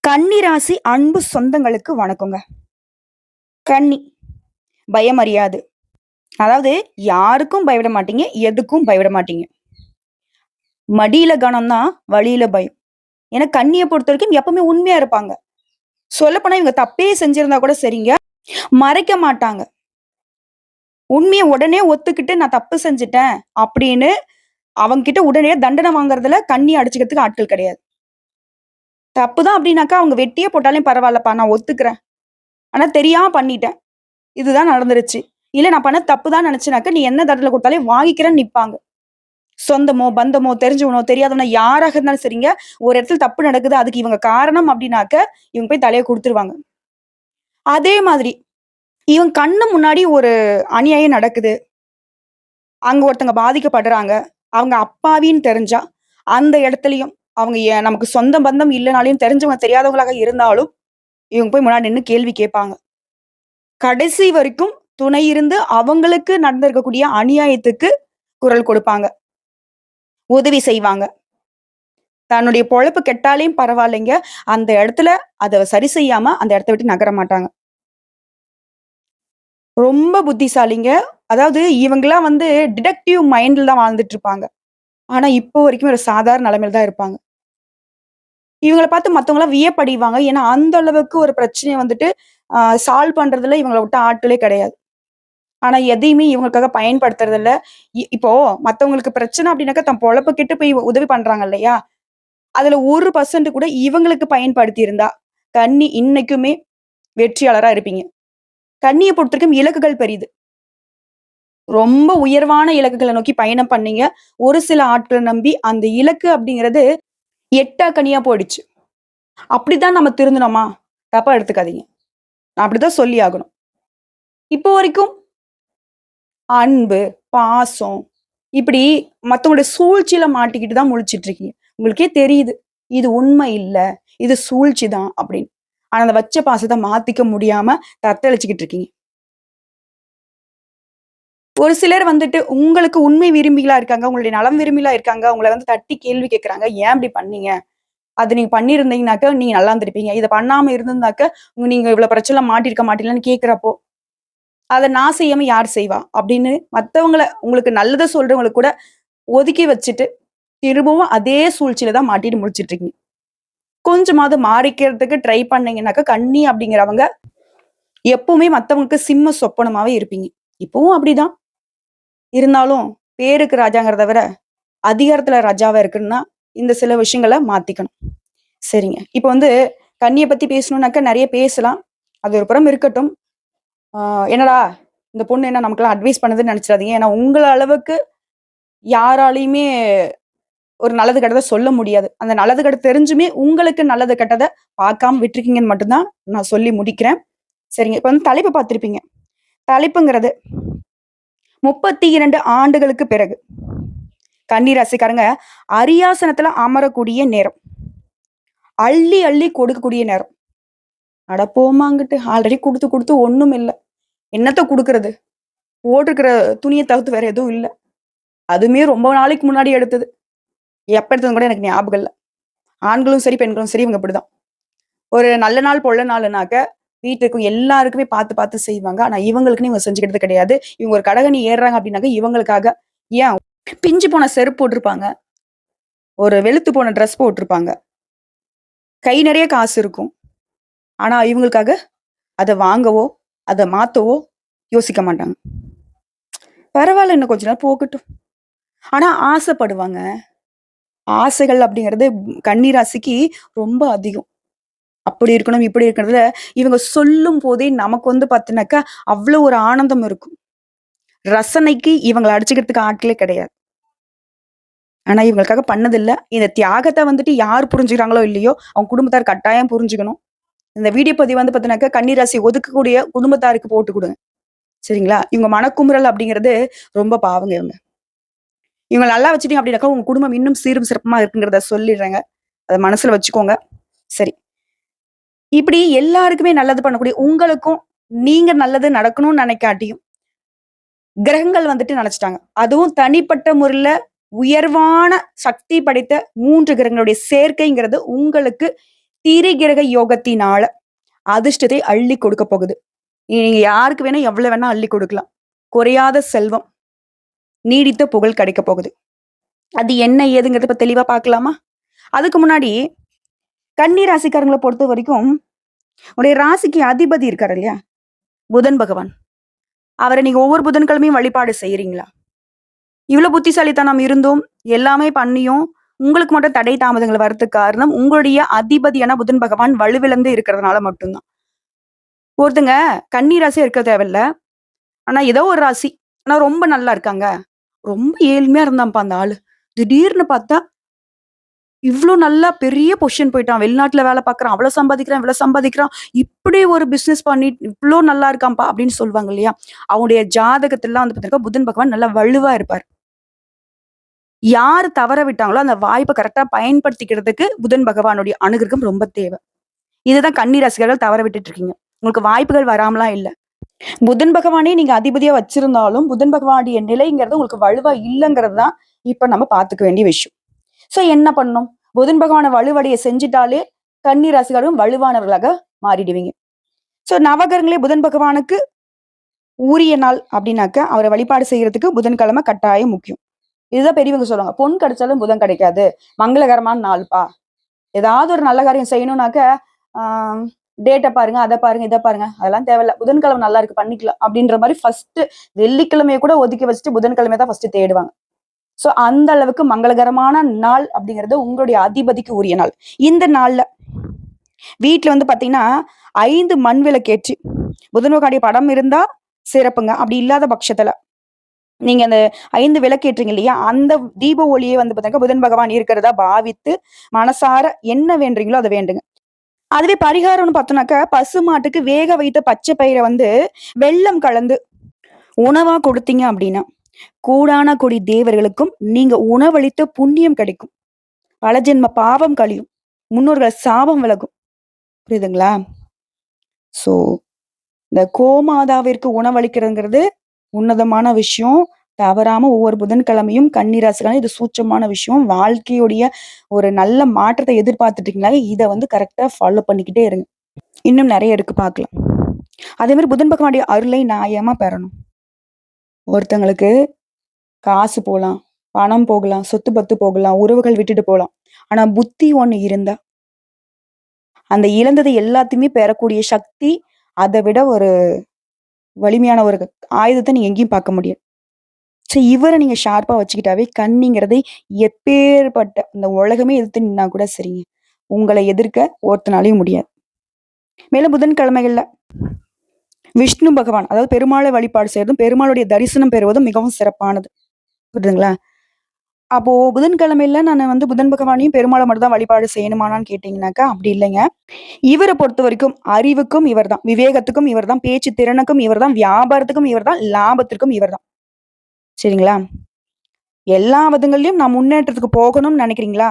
கன்னி ராசி அன்பு சொந்தங்களுக்கு வணக்கங்க. கன்னி பயம் அறியாது. அதாவது யாருக்கும் பயப்பட மாட்டீங்க. எதுக்கும் பயப்பட மாட்டீங்க. மடியில கனம் தான், வழியில பயம். ஏன்னா கன்னிய பொறுத்தவரைக்கும் எப்பவுமே உண்மையா இருப்பாங்க. சொல்லப்போனா இவங்க தப்பே செஞ்சிருந்தா கூட சரிங்க. மறைக்க மாட்டாங்க. உண்மைய உடனே ஒத்துக்கிட்டு நான் தப்பு செஞ்சுட்டேன் அப்படின்னு அவங்க கிட்ட உடனே தண்டனை வாங்குறதுல கண்ணி அடிச்சுக்கிறதுக்கு ஆட்கள் கிடையாது. தப்பு தான் அப்படின்னாக்கா அவங்க வெட்டியே போட்டாலும் பரவாயில்லப்பா நான் ஒத்துக்கிறேன். ஆனா தெரியாம பண்ணிட்டேன். இதுதான் நடந்துருச்சு. இல்ல நான் பண்ணது தப்பு தான் நெனச்சேனாக்க, நீ என்ன தண்டனை குடுத்தாலும் வாங்கிக்கிறேன்னு நிப்பாங்க. சொந்தமோ, பந்தமோ, தெரிஞ்சவனோ, தெரியாதவனோ யாராக இருந்தாலும் சரிங்க, ஒரு இடத்துல தப்பு நடக்குது, அதுக்கு இவங்க காரணம் அப்டின்னாக்க, இவங்க போய் தலைய குடுத்துருவாங்க. அதே மாதிரி, இவங்க கண்ணு முன்னாடி ஒரு அநியாயம் நடக்குது. அங்க ஒருத்தங்க பாதிக்கப்படுறாங்க. அவங்க அப்பாவின்னு தெரிஞ்சா, அந்த இடத்துலயும் அவங்க நமக்கு சொந்த பந்தம் இல்லனாலும் தெரிஞ்சவங்க, தெரியாதவங்களாக இருந்தாலும், இவங்க போய் முன்னாடி நின்னு கேள்வி கேட்பாங்க. கடைசி வரைக்கும் துணை இருந்து அவங்களுக்கு நடந்திருக்கக்கூடிய அநியாயத்துக்கு குரல் கொடுப்பாங்க. உதவி செய்வாங்க. தன்னுடைய பொழப்பு கெட்டாலும் பரவாயில்லைங்க. அந்த இடத்துல அத சரி செய்யாம அந்த இடத்த விட்டு நகர மாட்டாங்க. ரொம்ப புத்திசாலிங்க. அதாவது இவங்கலாம் வந்து டிடெக்டிவ் மைண்ட்ல தான் வாழ்ந்துட்டு இருப்பாங்க. ஆனா இப்போ வரைக்கும் ஒரு சாதாரண நிலைமையில தான் இருப்பாங்க. இவங்கள பார்த்து மத்தவங்கலாம் வியப்படைவாங்க. ஏன்னா அந்த அளவுக்கு ஒரு பிரச்சனைய வந்துட்டு சால்வ் பண்றதுல இவங்கள விட்ட ஆட்களே கிடையாது. ஆனா எதையுமே இவங்களுக்காக பயன்படுத்துறதில்ல. இப்போ மத்தவங்களுக்கு பிரச்சனை அப்டின்னாக்கா தன் பொழப்பு கெட்டு போய் உதவி பண்றாங்க இல்லையா? அதுல 1% கூட இவங்களுக்கு பயன்படுத்தி இருந்தா, கன்னி இன்னைக்குமே வெற்றியாளரா இருப்பீங்க. கன்னிய பொறுத்தவரைக்கும் இலக்குகள் பெரிது. ரொம்ப உயர்வான இலக்குகள நோக்கி பயணம் பண்ணீங்க. ஒரு சில ஆட்கள நம்பி அந்த இலக்கு அப்படிங்கிறது எட்டா கனியா போயிடுச்சு. அப்படித்தான் நம்ம திருந்துனோமா? தப்பா எடுத்துக்காதீங்க. நான் அப்படித்தான் சொல்லி ஆகணும். இப்போ வரைக்கும் அன்பு, பாசம் இப்படி மத்தவங்களுடைய சூழ்ச்சியில மாட்டிக்கிட்டு தான் முழிச்சுட்டு இருக்கீங்க. உங்களுக்கே தெரியுது. இது உண்மை இல்ல. இது சூழ்ச்சி தான் அப்படின்னு. ஆனா அந்த வச்ச பாசத்த மாத்திக்க முடியாம தத்தளிச்சுக்கிட்டு இருக்கீங்க. ஒரு சிலர் வந்துட்டு உங்களுக்கு உண்மை விரும்பிகளா இருக்காங்க. உங்களுடைய நலம் விரும்பிகளா இருக்காங்க. உங்கள வந்து தட்டி கேள்வி கேட்கறாங்க. ஏன் இப்படி பண்ணீங்க? அது நீங்க பண்ணியிருந்தீங்கனாக்க, நீங்க நல்லா இருந்திருப்பீங்க. இத பண்ணாம இருந்திருந்தாக்க, நீங்க இவ்வளவு பிரச்சனைல மாட்டியிருக்க மாட்டீங்களான்னு கேட்கிறப்போ, அத நான் செய்யாம யார் செய்வா? அப்படின்னு மத்தவங்கள உங்களுக்கு நல்லத சொல்றவங்களுக்கு கூட ஒதுக்கி வச்சுட்டு, திரும்பவும் அதே சூழ்ச்சியில தான் மாட்டிட்டு முழிச்சுட்டு இருக்கீங்க. கொஞ்சமாவது மாறிக்கிறதுக்கு ட்ரை பண்ணீங்கன்னாக்க, கன்னி அப்படிங்கிறவங்க எப்பவுமே மத்தவங்களுக்கு சிம்ம சொப்பனமாவே இருப்பீங்க. இப்பவும் அப்படிதான். இருந்தாலும் பேருக்கு ராஜாங்கிறத விட, அதிகாரத்துல ராஜாவா இருக்கணும்னா, இந்த சில விஷயங்கள மாத்திக்கணும். சரிங்க. இப்ப வந்து கன்னிய பத்தி பேசணும்னாக்க நெறைய பேசலாம். அது ஒரு புறம் இருக்கட்டும். ஆ என்னடா! இந்த பொண்ணு என்ன நமக்கெல்லாம் அட்வைஸ் பண்ணுதுன்னு நெனச்சிராதீங்க. ஏன்னா உங்கள அளவுக்கு யாராலயுமே ஒரு நல்லது கெட்டத சொல்ல முடியாது. அந்த நல்லது கெட்டது தெரிஞ்சுமே உங்களுக்கு நல்லது கெட்டத பார்க்காம விட்டுருக்கீங்கன்னு மட்டும் தான் நான் சொல்லி முடிக்கிறேன். சரிங்க. இப்ப வந்து தலைப்பு பார்த்திருப்பீங்க. தலைப்புங்கிறது 32 ஆண்டுகளுக்கு பிறகு கன்னி ராசிக்காரங்க அரியாசனத்துல அமரக்கூடிய நேரம். அள்ளி, அள்ளி கொடுக்கக்கூடிய நேரம். அட போம்மா அங்கிட்டு. ஆல்ரெடி குடுத்து, குடுத்து ஒண்ணும் இல்ல. என்னத்த குடுக்குறது? போட்டிருக்கிற துணிய தவிர்த்து வேற எதுவும் இல்ல. அதுவுமே ரொம்ப நாளைக்கு முன்னாடி எடுத்தது. எப்ப எடுத்ததுன்னு கூட எனக்கு ஞாபகம் இல்ல. ஆண்களும் சரி, பெண்களும் சரி இவங்க இப்படிதான். ஒரு நல்ல நாள், பொல்ல நாளுனாக்க வீட்ல இருக்கும் எல்லாருக்குமே பார்த்து, பார்த்து செய்வாங்க. ஆனா இவங்களுக்குன்னு இவங்க செஞ்சுக்கிட்டது கிடையாது. இவங்க ஒரு கடகண்ணி ஏறுறாங்க அப்படின்னாக்க இவங்களுக்காக ஏன் பிஞ்சு போன செருப்பு போட்டிருப்பாங்க. ஒரு வெளுத்து போன ட்ரெஸ் போட்டிருப்பாங்க. கை நெறைய காசு இருக்கும். ஆனா இவங்களுக்காக அத வாங்கவோ, அத மாத்தவோ யோசிக்க மாட்டாங்க. பரவால்ல இன்னும் கொஞ்ச நாள் போகட்டும். ஆனா ஆசைப்படுவாங்க. ஆசைகள் அப்படிங்கிறது கன்னி ராசிக்கு ரொம்ப அதிகம். அப்படி இருக்கணும், இப்படி இருக்கிறதுல இவங்க சொல்லும்போதே நமக்கு வந்து பார்த்தீனாக்கா, அவ்ளோ ஒரு ஆனந்தம் இருக்கும். ரசனைக்கு இவங்கள அடிச்சுக்கிறதுக்கு ஆட்களே கிடையாது. ஆனா இவங்களுக்காக பண்ணதில்ல. இந்த தியாகத்த வந்துட்டு யார் புரிஞ்சுக்கிறாங்களோ இல்லையோ, அவங்க குடும்பத்தார் கட்டாயம் புரிஞ்சுக்கணும். இந்த வீடியோ பதிவு வந்து பார்த்தீங்கன்னாக்கா, கன்னி ராசி ஒதுக்கக்கூடிய குடும்பத்தாருக்கு போட்டு குடுங்க. சரிங்களா? இவங்க மனக்குமுறல் அப்படிங்கிறது ரொம்ப பாவங்க இவங்க. இவங்கள நல்லா வச்சுட்டீங்க அப்படின்னாக்கா, உங்க குடும்பம் இன்னும் சீரும் சிறப்புமா இருக்குங்கிறத சொல்லிடுறேங்க. அத மனசுல வச்சுக்கோங்க. சரி. இப்படி எல்லாருக்குமே நல்லது பண்ணக்கூடிய உங்களுக்கும், நீங்க நல்லது நடக்கணும்னு நினைக்காட்டியும், கிரகங்கள் வந்துட்டு நினைச்சுட்டாங்க. அதுவும் தனிப்பட்ட முறையில உயர்வான சக்தி படைத்த 3 கிரகங்களுடைய சேர்க்கைங்கிறது உங்களுக்கு திரிகிரக யோகத்தினால அதிர்ஷ்டத்தை அள்ளி கொடுக்க போகுது. நீங்க யாருக்கு வேணா எவ்வளவு வேணா அள்ளி கொடுக்கலாம். குறையாத செல்வம், நீடித்த புகழ் கிடைக்க போகுது. அது என்ன ஏதுங்கிறத இப்ப தெளிவா பார்க்கலாமா? அதுக்கு முன்னாடி கன்னி ராசிக்காரங்கள பொறுத்தவரைக்கும், உடைய ராசிக்கு அதிபதி இருக்காரு இல்லையா? புதன் பகவான். அவர நீங்க ஒவ்வொரு புதன்கிழமையும் வழிபாடு செய்றீங்களா? இவ்ளோ புத்திசாலித்தனம் இருந்தும், எல்லாமே பண்ணியும், உங்களுக்கு மட்டும் தடை தாமதங்கள் வரதுக்கு காரணம், உங்களுடைய அதிபதியான புதன் பகவான் வலுவிழந்து இருக்கிறதுனால மட்டும் தான். ஒருத்தங்க கன்னி ராசியா இருக்க தேவையில்ல. ஆனா ஏதோ ஒரு ராசி. ஆனா ரொம்ப நல்லா இருக்காங்க. ரொம்ப ஏழ்மையா இருந்தான்ப்பா அந்த ஆளு. திடீர்னு பார்த்தா, இவ்ளோ நல்லா பெரிய பொசிஷன் போயிட்டான். வெளிநாட்டுல வேலை பார்க்குறான். அவ்வளோ சம்பாதிக்கிறான், இவ்வளோ சம்பாதிக்கிறான். இப்படி ஒரு பிசினஸ் பண்ணி இவ்ளோ நல்லா இருக்கான்ப்பா அப்படின்னு சொல்லுவாங்க இல்லையா? அவங்களுடைய ஜாதகத்திலலாம் வந்து பார்த்தீங்கன்னா, புதன் பகவான் நல்லா வலுவா இருப்பார். யாரு தவற விட்டாங்களோ, அந்த வாய்ப்ப கரெக்ட்டா பயன்படுத்திக்கிறதுக்கு புதன் பகவானுடைய அனுகிரகம் ரொம்ப தேவை. இதுதான் கன்னி ராசிக்காரர்கள் தவற விட்டுட்டு இருக்கீங்க. உங்களுக்கு வாய்ப்புகள் வராமலாம் இல்ல. புதன் பகவானே நீங்க அதிபதியா வச்சிருந்தாலும், புதன் பகவானுடைய நிலைங்கிறது உங்களுக்கு வலுவா இல்லங்கிறது தான் இப்ப நம்ம பார்த்துக்க வேண்டிய விஷயம். சோ என்ன பண்ணணும்? புதன் பகவான வலுவடைய செஞ்சுட்டாலே கன்னி ராசிக்காரரும் வலுவானவர்களாக மாறிடுவீங்க. சோ நவகிரகங்களே புதன் பகவானுக்கு உரிய நாள் அப்படின்னாக்க, அவர வழிபாடு செய்யறதுக்கு புதன்கிழமை கட்டாயம் முக்கியம். இதுதான் பெரியவங்க சொல்லுவாங்க. பொன் கிடைச்சாலும் புதன் கிடைக்காது. மங்களகரமான நாள்ப்பா. ஏதாவது ஒரு நல்ல காரியம் செய்யணும்னாக்க, ஆ டேட்ட பாருங்க, அத பாருங்க, இத பாருங்க. அதெல்லாம் தேவையில்ல. புதன்கிழமை நல்லா இருக்கு பண்ணிக்கலாம். அப்படின்ற மாரி ஃபர்ஸ்ட் வெள்ளிக்கிழமைய கூட ஒதுக்கி வச்சுட்டு புதன்கிழமை தான் ஃபர்ஸ்ட் தேடுவாங்க. சோ அந்த அளவுக்கு மங்களகரமான நாள் அப்படிங்கிறது உங்களுடைய அதிபதிக்கு உரிய நாள். இந்த நாள்ல வீட்ல வந்து பாத்தீங்கன்னா, 5 மண் விளக்கேற்றி புதன் பகவானுடைய படம் இருந்தா சிறப்புங்க. அப்படி இல்லாத பட்சத்துல நீங்க அந்த 5 விளக்கேற்றீங்க இல்லையா? அந்த தீப ஒளியே வந்து பாத்தீங்கன்னா, புதன் பகவான் இருக்கிறதா பாவித்து, மனசார என்ன வேண்டுறீங்களோ அத வேண்டுங்க. அதுவே பரிகாரம்னு பார்த்தோம்னாக்கா, பசு மாட்டுக்கு வேக வைத்த பச்சை பயிர வந்து வெல்லம் கலந்து உணவா கொடுத்தீங்க அப்படின்னா, கோடான கோடி தேவர்களுக்கும் நீங்க உணவளித்த புண்ணியம் கிடைக்கும். பல ஜென்ம பாவம் கழியும். முன்னோர்கள் சாபம் விலகும். புரியுதுங்களா? ஸோ, இந்த கோமாதாவிற்கு உணவளிக்கிறதுங்கிறது உன்னதமான விஷயம். தவறாம ஒவ்வொரு புதன்கிழமையும் கன்னி ராசிக்காரங்க இது சூட்சமான விஷயம். வாழ்க்கையுடைய ஒரு நல்ல மாற்றத்த எதிர்பார்த்துட்டு இருக்கீங்களா, இத வந்து கரெக்ட்டா ஃபாலோ பண்ணிக்கிட்டே இருங்க. இன்னும் நெறைய இருக்கு பார்க்கலாம். அதே மாரி புதன் பகவானுடைய அருளை நியாயமா பெறணும். ஒருத்தங்களுக்கு காசு போலாம், பணம் போகலாம், சொத்து பத்து போகலாம், உறவுகள் விட்டுட்டு போலாம். ஆனா புத்தி ஒண்ணு இருந்தா, அந்த இழந்தது எல்லாத்தையுமே பெறக்கூடிய சக்தி, அத விட ஒரு வலிமையான ஒரு ஆயுதத்த நீங்க எங்கேயும் பார்க்க முடியாது. இவர நீங்க ஷார்ப்பா வச்சுக்கிட்டாவே, கன்னிங்கிறதை எப்பேர்ப்பட்ட இந்த உலகமே எதிர்த்து நின்னா கூட சரிங்க. உங்கள எதிர்க்க ஒருத்தனாலயும் முடியாது. மேலும் புதன்கிழமைகள்ல விஷ்ணு பகவான், அதாவது பெருமாளை வழிபாடு செய்றதும், பெருமாளுடைய தரிசனம் பெறுவதும் மிகவும் சிறப்பானது. புரியுதுங்களா? அப்போ புதன்கிழமையில நானு வந்து புதன் பகவானையும், பெருமாள மட்டும் தான் வழிபாடு செய்யணுமான்னு கேட்டீங்கன்னாக்கா, அப்படி இல்லைங்க. இவர பொறுத்தவரைக்கும் அறிவுக்கும் இவர்தான், விவேகத்துக்கும் இவர்தான், பேச்சு திறனுக்கும் இவர்தான், வியாபாரத்துக்கும் இவர்தான், லாபத்திற்கும் இவர்தான். சரிங்களா? எல்லா விதங்கள்லயும் நான் முன்னேற்றத்துக்கு போகணும்னு நெனைக்கிறீங்களா?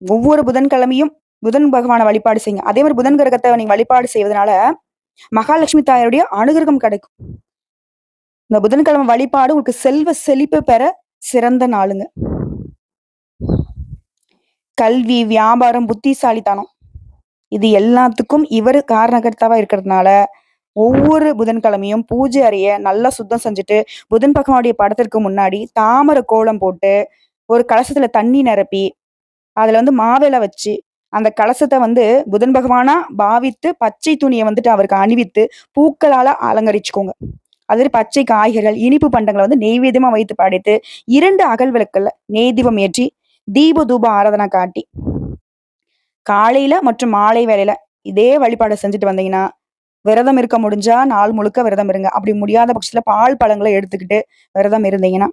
ஒவ்வொரு புதன்கிழமையும் புதன் பகவான வழிபாடு செய்யுங்க. அதே மாரி புதன் கிரகத்த நீங்க வழிபாடு செய்வதனால, மகாலட்சுமி தாயாருடைய அனுகிரகம் கிடைக்கும். இந்த புதன்கிழமை வழிபாடு உங்களுக்கு செல்வ செழிப்பு பெற சிறந்த நாளுங்க. கல்வி, வியாபாரம், புத்திசாலித்தனம் இது எல்லாத்துக்கும் இவரு காரணகர்த்தாவா இருக்கிறதுனால, ஒவ்வொரு புதன்கிழமையும் பூஜை அறைய நல்லா சுத்தம் செஞ்சுட்டு, புதன் பகவானுடைய படத்திற்கு முன்னாடி தாமர கோலம் போட்டு, ஒரு கலசத்துல தண்ணி நிரப்பி, அதுல வந்து மாவிலை வச்சு, அந்த கலசத்த வந்து புதன் பகவானா பாவித்து, பச்சை துணிய வந்துட்டு அவருக்கு அணிவித்து, பூக்களால அலங்கரிச்சுக்கோங்க. அது மாரி பச்சை காய்கறிகள், இனிப்பு பண்டங்கள வந்து நெய்வேத்தியமா வைத்து படைத்து, 2 அகல் விளக்குல நெய் தீபம் ஏற்றி, தீப தூப ஆராதனை காட்டி, காலையில மற்றும் மாலை வேளையில இதே வழிபாட செஞ்சுட்டு வந்தீங்கன்னா, விரதம் இருக்க முடிஞ்சா நாள் முழுக்க விரதம் இருங்க. அப்படி முடியாத பட்சத்துல பால், பழங்கள எடுத்துக்கிட்டு விரதம் இருந்தீங்கன்னா,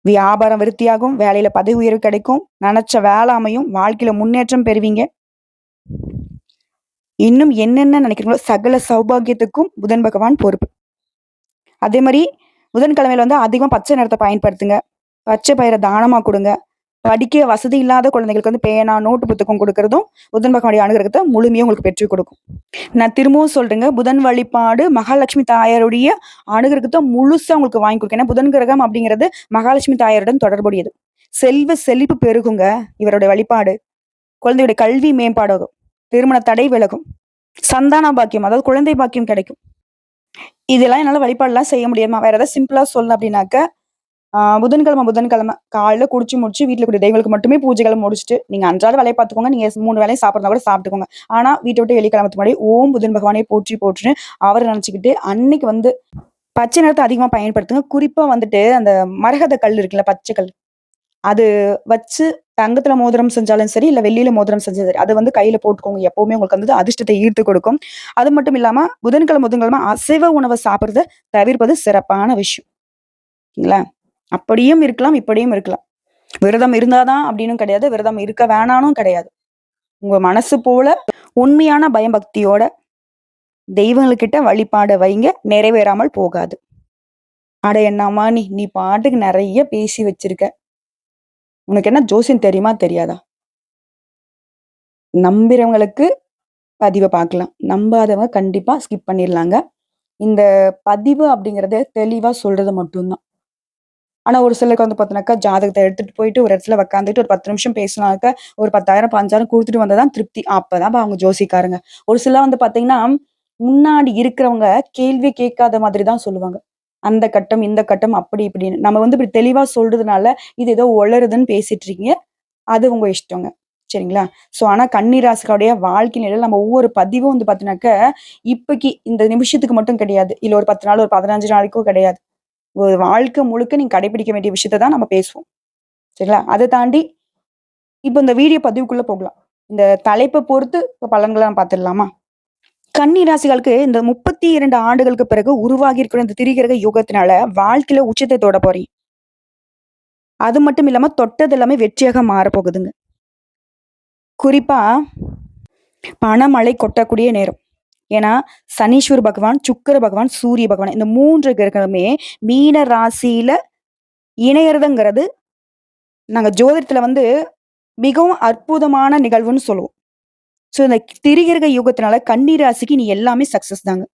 வியாபாரம் விருத்தியாகும், வேலையில பதவி உயர்வு கிடைக்கும், நெனச்ச வேலை அமையும், வாழ்க்கையில முன்னேற்றம் பெறுவீங்க. இன்னும் என்னென்ன நினைக்கிறீங்களோ சகல சௌபாக்கியத்துக்கும் புதன் பகவான் பொறுப்பு. அதே மாரி புதன்கிழமையில வந்து அதிகமா பச்சை நிறத்த பயன்படுத்துங்க. பச்சை பயிர தானமா குடுங்க. படிக்க வசதி இல்லாத குழந்தைகளுக்கு வந்து பேனா, நோட்டு புத்தகம் குடுக்குறதும் புதன் பகவானுடைய அனுகிரகத்த முழுமையா உங்களுக்கு பெற்றுக் கொடுக்கும். நான் திரும்பவும் சொல்றேங்க, புதன் வழிபாடு மகாலட்சுமி தாயாருடைய அனுகிரகத்த முழுசா உங்களுக்கு வாங்கி குடுக்கும். ஏன்னா புதன் கிரகம் அப்படிங்கிறது மகாலட்சுமி தாயாருடன் தொடர்புடையது. செல்வ செழிப்பு பெருகுங்க இவருடைய வழிபாடு. குழந்தையுடைய கல்வி மேம்பாடாகும். திருமண தடை விலகும். சந்தான பாக்கியம், அதாவது குழந்தை பாக்கியம் கிடைக்கும். இதெல்லாம் என்னால வழிபாடுலாம் செய்ய முடியுமா? வேற ஏதாவது சிம்பிளா சொல்லணும் அப்படின்னாக்க, புதன்கிழமை காலைல குடிச்சு முடிச்சு வீட்ல இருக்கக்கூடிய தெய்வங்களுக்கு மட்டுமே பூஜைகள முடிச்சுட்டு, நீங்க அன்றாட வேலைய பார்த்துக்கோங்க. நீங்க 3 வேளையும் சாப்பிடுறதா கூட சாப்பிட்டுக்கோங்க. ஆனா வீட்ட விட்டு வெளிய கிளம்புறதுக்கு முன்னாடி ஓம் புதன் பகவானே போற்றி போற்றுன்னு அவர நினைச்சுக்கிட்டு, அன்னைக்கு வந்து பச்சை நிறத்த அதிகமா பயன்படுத்துங்க. குறிப்பா வந்துட்டு அந்த மரகத கல் இருக்குல்ல, பச்சை கல். அது வச்சு தங்கத்துல மோதிரம் செஞ்சாலும் சரி, இல்ல வெள்ளியில மோதிரம் செஞ்சாலும் சரி, அத வந்து கையில போட்டுக்கோங்க. எப்பவுமே உங்களுக்கு வந்து அதிர்ஷ்டத்தை ஈர்த்து கொடுக்கும். அது மட்டும் இல்லாம புதன்கிழமை அசைவ உணவ சாப்பிடுறத தவிர்ப்பது சிறப்பான விஷயம். இல்ல? அப்படியும் இருக்கலாம், இப்படியும் இருக்கலாம். விரதம் இருந்தா தான் அப்படின்னும் கிடையாது. விரதம் இருக்க வேணானும் கிடையாது. உங்க மனசு போல உண்மையான பயபக்தியோட தெய்வங்கள்கிட்ட வழிபாட வைங்க. நிறைவேறாமல் போகாது. அட என்னம்மா நீ! நீ பாட்டுக்கு நெறைய பேசி வச்சிருக்க. உனக்கு என்ன ஜோசியம் தெரியுமா? தெரியாதா? நம்புறவங்களுக்கு பதிவ பார்க்கலாம். நம்பாதவங்க கண்டிப்பா ஸ்கிப் பண்ணிர்லாங்க. இந்த பதிவு அப்படிங்கிறது தெளிவா சொல்றது மட்டும் தான். ஆனா ஒரு சிலருக்கு வந்து பார்த்தீங்கன்னாக்கா, ஜாதகத்த எடுத்துட்டு போயிட்டு ஒரு இடத்துல உட்காந்துட்டு ஒரு 10 நிமிஷம் பேசினாக்க, ஒரு 10,000, 15,000 குடுத்துட்டு வந்தா தான் திருப்தி. அப்பதான் அவங்க ஜோசியக்காரங்க. ஒரு சிலர் வந்து பார்த்தீங்கன்னா, முன்னாடி இருக்கிறவங்க கேள்வியே கேட்காத மாதிரி தான் சொல்லுவாங்க. அந்த கட்டம், இந்த கட்டம் அப்படி இப்படின்னு. நம்ம வந்து இப்படி தெளிவா சொல்றதுனால, இது ஏதோ ஒளறுதுன்னு பேசிட்டு இருக்கீங்க. அது உங்க இஷ்டங்க. சரிங்களா? ஆனா கன்னி ராசிக்காருடைய வாழ்க்கை நிலையில நம்ம ஒவ்வொரு பதிவும் வந்து பார்த்தீங்கன்னாக்க, இப்பைக்கு இந்த நிமிஷத்துக்கு மட்டும் கிடையாது. இல்ல ஒரு 10 நாள், ஒரு 15 நாளைக்கோ கிடையாது. ஒரு வாழ்க்கை முழுக்க நீங்க கடைபிடிக்க வேண்டிய விஷயத்த தான் நம்ம பேசுவோம். சரிங்களா? அத தாண்டி இப்ப இந்த வீடியோ பதிவுக்குள்ள போகலாம். இந்த தலைப்ப பொறுத்து இப்ப பலன்கள நம்ம பார்த்துடலாமா? கன்னி ராசிகளுக்கு இந்த 32 ஆண்டுகளுக்கு பிறகு உருவாகி இருக்கிற இந்த திரிகிரக யோகத்தினால வாழ்க்கையில உச்சத்தை தொட போறீங்க. அது மட்டும் இல்லாம தொட்டது எல்லாமே வெற்றியாக மாறப்போகுதுங்க. குறிப்பா பணமழை கொட்டக்கூடிய நேரம். ஏன்னா, சனீஸ்வர பகவான், சுக்கிர பகவான், சூரிய பகவான் இந்த 3 கிரகமே மீன ராசியில இணையறதுங்கிறது நாங்க ஜோதிடத்துல வந்து மிகவும் அற்புதமான நிகழ்வுன்னு சொல்லுவோம். இந்த திரிகிரக யோகத்தினால கன்னி ராசிக்கு இனி எல்லாமே சக்சஸ் தாங்க.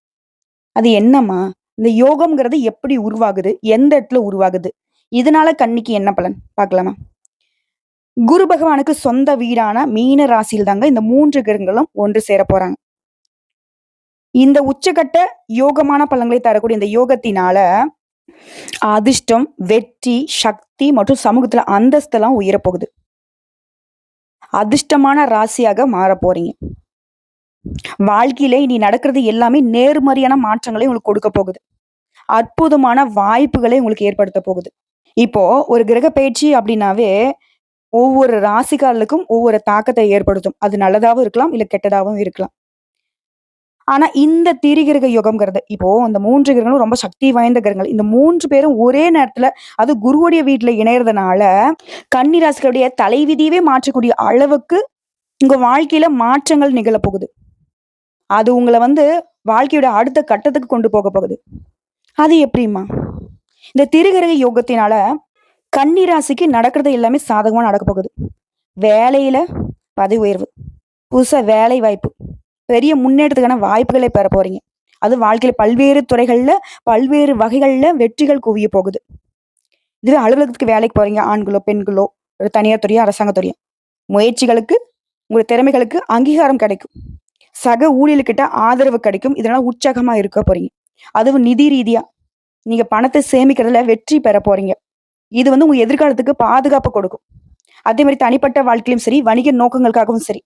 அது என்னம்மா? இந்த யோகம்ங்கிறது எப்படி உருவாகுது? எந்த இடத்துல உருவாகுது? இதனால கன்னிக்கு என்ன பலன்? பார்க்கலாமா? குரு பகவானுக்கு சொந்த வீடான மீன ராசியில் தாங்க இந்த 3 கிரகங்களும் ஒன்று சேரப் போறாங்க. இந்த உச்சகட்ட யோகமான பலன்களை தரக்கூடிய இந்த யோகத்தினால அதிர்ஷ்டம், வெற்றி, சக்தி மற்றும் சமூகத்துல அந்தஸ்தெல்லாம் உயரப்போகுது. அதிர்ஷ்டமான ராசியாக மாறப் போறீங்க. வாழ்க்கையில இனி நடக்கிறது எல்லாமே நேர்மறையான மாற்றங்களை உங்களுக்கு கொடுக்க போகுது. அற்புதமான வாய்ப்புகளை உங்களுக்கு ஏற்படுத்த போகுது. இப்போ ஒரு கிரக பயிற்சி அப்படின்னாவே ஒவ்வொரு ராசிக்காரர்களுக்கும் ஒவ்வொரு தாக்கத்தை ஏற்படுத்தும். அது நல்லதாவும் இருக்கலாம், இல்ல கெட்டதாவும் இருக்கலாம். ஆனா இந்த திரிகிரக யுகம்ங்கிறது இப்போ அந்த 3 கிரகங்களும் ரொம்ப சக்தி வாய்ந்த கிரகங்கள். இந்த 3 பேரும் ஒரே நேரத்துல அது குருவுடைய வீட்ல இணையறதுனால, கன்னி ராசிகளுடைய தலைவிதியவே மாற்றக்கூடிய அளவுக்கு உங்க வாழ்க்கையில மாற்றங்கள் நிகழப் போகுது. அது உங்கள வந்து வாழ்க்கையோட அடுத்த கட்டத்துக்கு கொண்டு போக போகுது. அது எப்படிம்மா? இந்த திரிகிரக யோகத்தினால கன்னி ராசிக்கு நடக்கிறது எல்லாமே சாதகமா நடக்கப் போகுது. வேலையில பதவி உயர்வு, புதுசா வேலை வாய்ப்பு, பெரிய முன்னேற்றத்துக்கான வாய்ப்புகளை பெற போறீங்க. அது வாழ்க்கையில பல்வேறு துறைகள்ல, பல்வேறு வகைகள்ல வெற்றிகள் குவிய போகுது. இதுவே அலுவலகத்துக்கு வேலைக்கு போறீங்க, ஆண்களோ, பெண்களோ, ஒரு தனியார் துறையோ, அரசாங்க துறையோ, முயற்சிகளுக்கு, உங்க திறமைகளுக்கு அங்கீகாரம் கிடைக்கும். சக ஊழியர்கிட்ட ஆதரவு கிடைக்கும். இதனால உற்சாகமா இருக்க போறீங்க. அதுவும் நிதி ரீதியா நீங்க பணத்தை சேமிக்கிறதுல வெற்றி பெற போறீங்க. இது வந்து உங்க எதிர்காலத்துக்கு பாதுகாப்பு கொடுக்கும். அதே மாதிரி தனிப்பட்ட வாழ்க்கையிலும் சரி, வணிக நோக்கங்களுக்காகவும் சரி,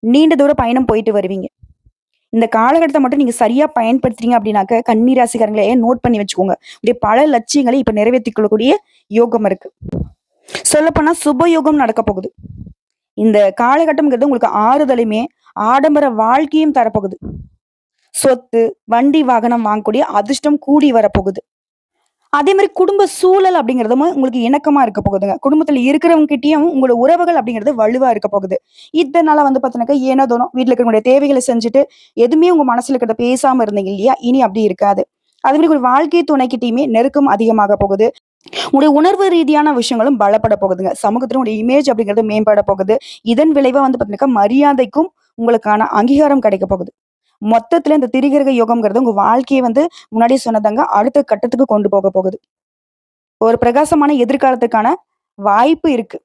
நீண்ட தூர பயணம் போயிட்டு வருவீங்க. இந்த காலகட்டத்தை மட்டும் நீங்க சரியா பயன்படுத்துறீங்க அப்படின்னாக்க, கன்னி ராசிக்காரங்களே நோட் பண்ணி வச்சுக்கோங்க. இப்படி பல லட்சியங்களை இப்ப நிறைவேற்றிக் கொள்ளக்கூடிய யோகம் இருக்கு. சொல்லப்போனா சுபயோகம் நடக்க போகுது. இந்த காலகட்டம்ங்கிறது உங்களுக்கு ஆறுதலையுமே, ஆடம்பர வாழ்க்கையும் தரப்போகுது. சொத்து, வண்டி, வாகனம் வாங்கக்கூடிய அதிர்ஷ்டம் கூடி வரப்போகுது. அதே மாரி குடும்ப சூழல் அப்படிங்கிறதும் உங்களுக்கு இணக்கமா இருக்க போகுதுங்க. குடும்பத்துல இருக்கிறவங்க கிட்டயும் உங்களோட உறவுகள் அப்படிங்கிறது வலுவா இருக்க போகுது. இதனால வந்து பார்த்தீங்கன்னாக்கா, ஏனோ தானோ வீட்ல இருக்கவங்களுடைய தேவைகள செஞ்சுட்டு, எதுவுமே உங்க மனசுல இருக்கிறத பேசாம இருந்தீங்க இல்லையா? இனி அப்படி இருக்காது. அதே மாரி ஒரு வாழ்க்கை துணைக்கிட்டயுமே நெருக்கம் அதிகமாக போகுது. உங்களுடைய உணர்வு ரீதியான விஷயங்களும் பலப்பட போகுதுங்க. சமூகத்துல உங்களுடைய இமேஜ் அப்படிங்கிறது மேம்பட போகுது. இதன் விளைவா வந்து பார்த்தீங்கன்னாக்கா, மரியாதைக்கும் உங்களுக்கான அங்கீகாரம் கிடைக்க போகுது. மொத்தத்துல இந்த திரிகிரக யோகம்ங்கிறது உங்க வாழ்க்கைய வந்து முன்னாடியே சொன்னதாங்க, அடுத்த கட்டத்துக்கு கொண்டு போக போகுது. ஒரு பிரகாசமான எதிர்காலத்துக்கான வாய்ப்பு இருக்கு.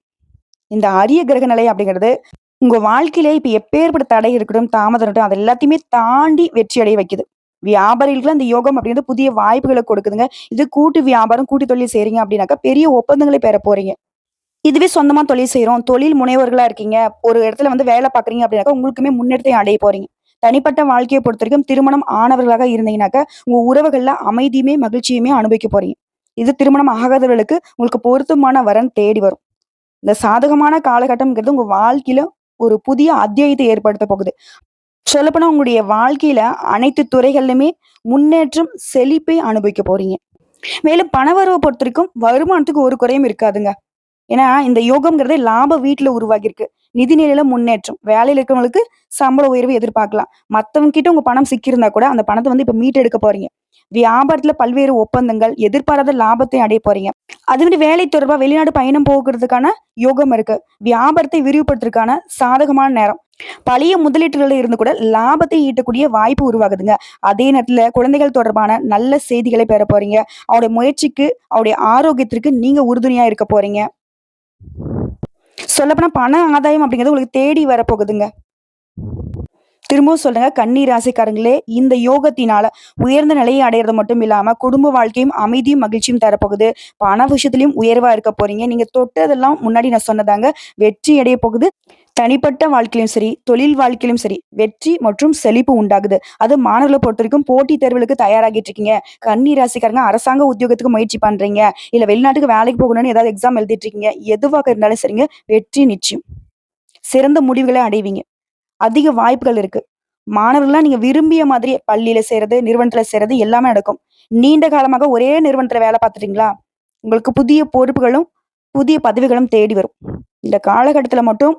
இந்த அரிய கிரக நிலை அப்படிங்கிறது உங்க வாழ்க்கையில இப்ப எப்பேற்பட்ட தடை இருக்கட்டும், தாமதம் இருக்கட்டும், அது எல்லாத்தையுமே தாண்டி வெற்றி அடைய வைக்குது. வியாபாரிகளுக்குலாம் இந்த யோகம் அப்படிங்கிறது புதிய வாய்ப்புகள கொடுக்குதுங்க. இது கூட்டு வியாபாரம், கூட்டு தொழில் செய்றீங்க அப்படின்னாக்கா, பெரிய ஒப்பந்தங்களை பெற போறீங்க. இதுவே சொந்தமா தொழில் செய்றோம், தொழில் முனைவோர்களா இருக்கீங்க, ஒரு இடத்துல வந்து வேலை பார்க்குறீங்க அப்படின்னாக்கா, உங்களுக்குமே முன்னேற்றத்தை அடைய போறீங்க. தனிப்பட்ட வாழ்க்கைய பொறுத்தவரைக்கும் திருமணம் ஆனவர்களாக இருந்தீங்கன்னாக்கா, உங்க உறவுகள்ல அமைதியுமே, மகிழ்ச்சியுமே அனுபவிக்க போறீங்க. இது திருமணம் ஆகாதவர்களுக்கு உங்களுக்கு பொருத்தமான வரன் தேடி வரும். இந்த சாதகமான காலகட்டம்ங்கிறது உங்க வாழ்க்கையில ஒரு புதிய அத்தியாயத்தை ஏற்படுத்த போகுது. சொல்லப்போனா உங்களுடைய வாழ்க்கையில அனைத்து துறைகள்லயுமே முன்னேற்றம், செழிப்பை அனுபவிக்க போறீங்க. மேலும் பணவரவ பொறுத்தவரைக்கும் வருமானத்துக்கு ஒரு குறையும் இருக்காதுங்க. ஏன்னா, இந்த யோகம்ங்கிறதே லாப வீட்ல உருவாகியிருக்கு. நிதி நிலையில முன்னேற்றம். வேலையில இருக்கிறவங்களுக்கு சம்பள உயர்வு எதிர்பார்க்கலாம். மத்தவங்க கிட்ட உங்க பணம் சிக்கியிருந்தா கூட, அந்த பணத்த வந்து இப்ப மீட்டெடுக்க போறீங்க. வியாபாரத்துல பல்வேறு ஒப்பந்தங்கள், எதிர்பாராத லாபத்தை அடைய போறீங்க. அது வந்து வேலை தொடர்பா வெளிநாடு பயணம் போகுறதுக்கான யோகம் இருக்கு. வியாபாரத்தை விரிவுபடுத்துறதுக்கான சாதகமான நேரம். பழைய முதலீட்டுகள்ல இருந்து கூட லாபத்தை ஈட்டக்கூடிய வாய்ப்பு உருவாகுதுங்க. அதே நேரத்துல குழந்தைகள் தொடர்பான நல்ல செய்திகளை பெற போறீங்க. அவருடைய முயற்சிக்கு, அவருடைய ஆரோக்கியத்திற்கு நீங்க உறுதுணையா இருக்க போறீங்க. சொல்லப்போனா பண ஆதாயம் அப்படிங்கிறது உங்களுக்கு தேடி வரப்போகுதுங்க. திரும்பவும் சொல்றேங்க, கன்னி ராசிக்காரங்களே, இந்த யோகத்தினால உயர்ந்த நிலையை அடையறது மட்டும் இல்லாம, குடும்ப வாழ்க்கையும் அமைதியும், மகிழ்ச்சியும் தரப்போகுது. பண விஷயத்திலயும் உயர்வா இருக்க போறீங்க. நீங்க தொட்டதெல்லாம் முன்னாடி நான் சொன்னதாங்க, வெற்றி அடைய போகுது. தனிப்பட்ட வாழ்க்கையிலும் சரி, தொழில் வாழ்க்கையிலும் சரி, வெற்றி மற்றும் செழிப்பு உண்டாகுது. அது மாணவர்கள பொறுத்தவரைக்கும் போட்டித் தேர்வுகளுக்கு தயாராகிட்டு இருக்கீங்க. கன்னி ராசிக்காரங்க அரசாங்க உத்தியோகத்துக்கு முயற்சி பண்றீங்க. இல்ல வெளிநாட்டுக்கு வேலைக்கு போகணும்னு ஏதாவது எக்ஸாம் எழுதிட்டு இருக்கீங்க. எதுவாக இருந்தாலும் சரிங்க, வெற்றி நிச்சயம். சிறந்த முடிவுகளை அடைவீங்க. அதிக வாய்ப்புகள் இருக்கு. மாணவர்கள்லாம் நீங்க விரும்பிய மாதிரி பள்ளியில சேர்றது, நிறுவனத்துல சேர்றது எல்லாமே நடக்கும். நீண்ட காலமாக ஒரே நிறுவனத்துல வேலை பார்த்துட்டீங்களா? உங்களுக்கு புதிய பொறுப்புகளும், புதிய பதவிகளும் தேடி வரும். இந்த காலகட்டத்துல மட்டும்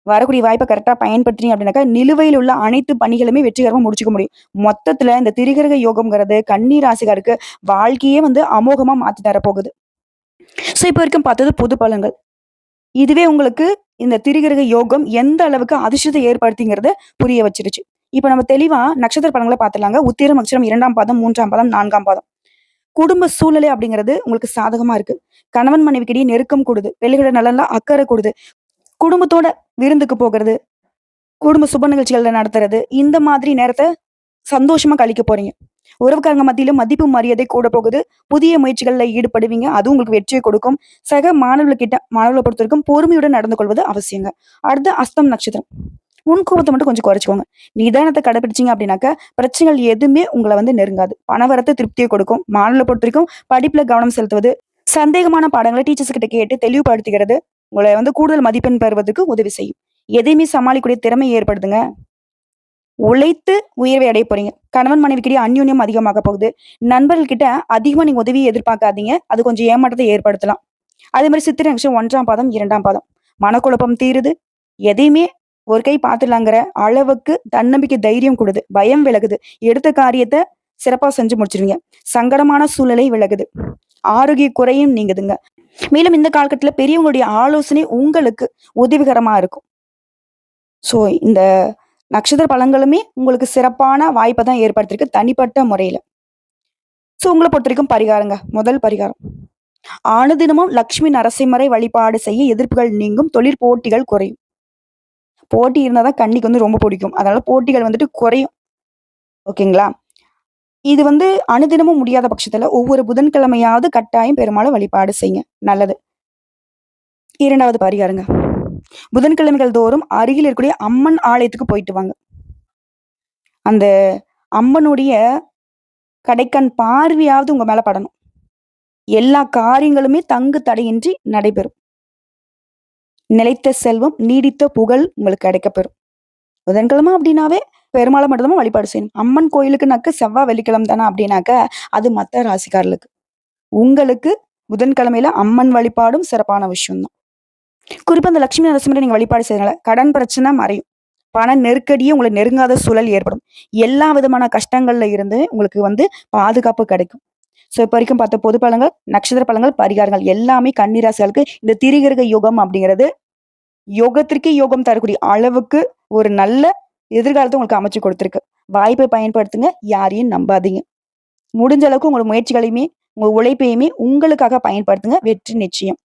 வரக்கூடிய வாய்ப்ப கரெக்ட்டா பயன்படுத்தினீங்க அப்படின்னாக்கா, நிலுவையில் உள்ள அனைத்து பணிகளுமே வெற்றிகரமா முடிச்சுக்க முடியும். மொத்தத்துல இந்த திரிகிரக யோகம்ங்கிறது கன்னி ராசிக்காருக்கு வாழ்க்கையே வந்து அமோகமா மாத்தி தரப்போகுது. இப்ப வரைக்கும் பார்த்தது பொது பலன்கள். இதுவே உங்களுக்கு இந்த திரிகிரக யோகம் எந்த அளவுக்கு அதிர்ஷ்டத்தை ஏற்படுத்திங்கிறத புரிய வச்சிருச்சு. இப்ப நம்ம தெளிவா நட்சத்திர பலன்கள பார்த்துடலாங்க. உத்திரம் நட்சத்திரம் 2ஆம் பாதம், 3ஆம் பாதம், 4ஆம் பாதம். குடும்ப சூழ்நிலை அப்படிங்கிறது உங்களுக்கு சாதகமா இருக்கு. கணவன் மனைவிக்கிடையே நெருக்கம் கூடுது. பிள்ளைகளோட நலன்ல அக்கறை கூடுது. குடும்பத்தோட விருந்துக்கு போகுறது, குடும்ப சுப நிகழ்ச்சிகள்ல நடத்துறது, இந்த மாதிரி நேரத்த சந்தோஷமா கழிக்க போறீங்க. உறவுக்காரங்க மத்தியில மதிப்பு, மரியாதை கூட போகுது. புதிய முயற்சிகள்ல ஈடுபடுவீங்க. அது உங்களுக்கு வெற்றிய கொடுக்கும். சக மாணவர்கள பொறுத்தவரைக்கும் பொறுமையுடன் நடந்து கொள்வது அவசியங்க. அடுத்து அஸ்தம் நட்சத்திரம். முன்கோபத்த மட்டும் கொஞ்சம் குறைச்சுக்கோங்க. நிதானத்த கடைபிடிச்சீங்க அப்படின்னாக்க, பிரச்சனைகள் எதுவுமே உங்கள வந்து நெருங்காது. பணவரத்து திருப்திய கொடுக்கும். மாணவர்கள பொறுத்தவரைக்கும் படிப்புல கவனம் செலுத்துவது, சந்தேகமான பாடங்கள டீச்சர்ஸ் கிட்ட கேட்டு தெளிவுபடுத்திக்கிறது, உங்கள வந்து கூடுதல் மதிப்பெண் பெறுவதற்கு உதவி செய்யும். எதையுமே சமாளிக்கக்கூடிய திறமை ஏற்படுதுங்க. உழைத்து உயர்வை அடைய போறீங்க. கணவன் மனைவிக்கிடையே அந்யோன்யம் அதிகமாக போகுது. நண்பர்கள் கிட்ட அதிகமா நீங்க உதவிய எதிர்பார்க்காதீங்க. அது கொஞ்சம் ஏமாற்றத்தை ஏற்படுத்தலாம். அதே மாரி சித்திரை நட்சத்திரம் 1ஆம் பாதம், 2ஆம் பாதம். மனக்குழப்பம் தீருது. எதையுமே ஒரு கை பார்த்துடலாங்கிற அளவுக்கு தன்னம்பிக்கை, தைரியம் கூடுது. பயம் விலகுது. எடுத்த காரியத்த சிறப்பா செஞ்சு முடிச்சுருவீங்க. சங்கடமான சூழ்நிலை விலகுது. ஆரோக்கிய குறையும் நீங்குதுங்க. மேலும் இந்த காலகட்டத்தில பெரியவங்களுடைய ஆலோசனை உங்களுக்கு உதவிகரமா இருக்கும். ஸோ இந்த நட்சத்திர பலன்களுமே உங்களுக்கு சிறப்பான வாய்ப்ப தான் ஏற்படுத்தியிருக்கு தனிப்பட்ட முறையில. உங்கள பொறுத்தவரைக்கும் பரிகாரங்க. முதல் பரிகாரம். அனுதினமும் லட்சுமி நரசிம்மரை வழிபாடு செய்ய எதிர்ப்புகள் நீங்கும். தொழிற் போட்டிகள் குறையும். போட்டி இருந்தா தான் கன்னிக்கு வந்து ரொம்ப பிடிக்கும். அதனால போட்டிகள் வந்துட்டு குறையும். ஓகேங்களா? இது வந்து அனுதினமும் முடியாத பட்சத்துல ஒவ்வொரு புதன்கிழமையாவது கட்டாயம் பெருமாள வழிபாடு செய்யுங்க. நல்லது. 2வது பரிகாரங்க. புதன்கிழமைகள் தோறும் அருகில் இருக்கக்கூடிய அம்மன் ஆலயத்துக்கு போயிட்டு வாங்க. அந்த அம்மனுடைய கடைக்கண் பார்வையாவது உங்க மேல படணும். எல்லா காரியங்களுமே தங்கு தடையின்றி நடைபெறும். நிலைத்த செல்வம், நீடித்த புகழ் உங்களுக்கு கிடைக்கப்பெறும். புதன்கிழமை அப்படின்னாவே பெருமாள மட்டும் தான் வழிபாடு செய்யணும். அம்மன் கோயிலுக்குனாக்க செவ்வா, வெள்ளிக்கிழமை தானே அப்படின்னாக்க, அது மத்த ராசிக்காரர்களுக்கு. உங்களுக்கு புதன்கிழமையில அம்மன் வழிபாடும் சிறப்பான விஷயம் தான். குறிப்பா இந்த லட்சுமி நரசிம்மரை நீங்க வழிபாடு செய்றதுனால கடன் பிரச்சனை மறையும். பண நெருக்கடியே உங்கள நெருங்காத சூழல் ஏற்படும். எல்லா விதமான கஷ்டங்கள்ல இருந்து உங்களுக்கு வந்து பாதுகாப்பு கிடைக்கும். இப்ப வரைக்கும் பார்த்த பொது பலன்கள், நட்சத்திர பலன்கள், பரிகாரங்கள் எல்லாமே கன்னி ராசிகளுக்கு இந்த திரிகிரக யோகம் அப்படிங்கிறது யோகத்திற்கே யோகம் தரக்கூடிய அளவுக்கு ஒரு நல்ல எதிர்காலத்த உங்களுக்கு அமைச்சு கொடுத்திருக்கு. வாய்ப்பை பயன்படுத்துங்க. யாரையும் நம்பாதீங்க. முடிஞ்ச அளவுக்கு உங்களோட முயற்சிகளையுமே, உங்க உழைப்பையுமே உங்களுக்காக பயன்படுத்துங்க. வெற்றி நிச்சயம்.